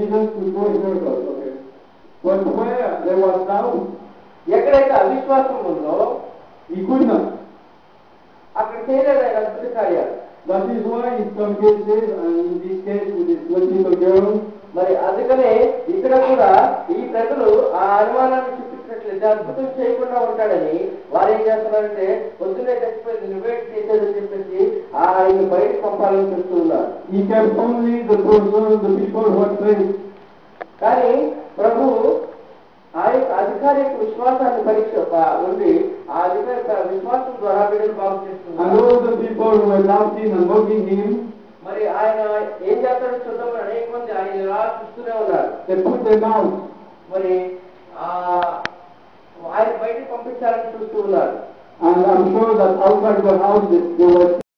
Jesus performed miracles. Okay. But where there was doubt, ఎక్కడైతే అవిశ్వాసం ఉందో he could not. అక్కడ చేయలేదు ఆయన అద్భుత కార్యాలు. That is why in some cases, and in this case with this 20 little girl, మరి అందుకనే ఇక్కడ కూడా ఈ ప్రజలు ఆ అనుమానాన్ని చూపించినట్లయితే అద్భుతం చేయకుండా ఉంటాడని వారు ఏం చేస్తున్నారంటే పొద్దున్నే చచ్చిపోయింది నువ్వే చేసేదని చెప్పేసి ఆయన బయటకు పంపాలని చూస్తూ ఉన్నారు. he kept only the person, the people who had faith. కానీ ప్రభు ఆ యొక్క అధికారి యొక్క విశ్వాసాన్ని పరీక్ష ఉండి ఆ అధికారి విశ్వాసం ద్వారా బిడ్డలు బాగు And చేస్తున్నారు. all the people who had loved him and mocking him, మరి ఆయన ఏం చేస్తాడో చూద్దాం, అనేక మంది ఆయన ఇలా చూస్తూనే ఉన్నారు. they put them out. మరి ఆయన బయటకు పంపించాలని చూస్తూ ఉన్నారు. And I'm sure that outside the house they were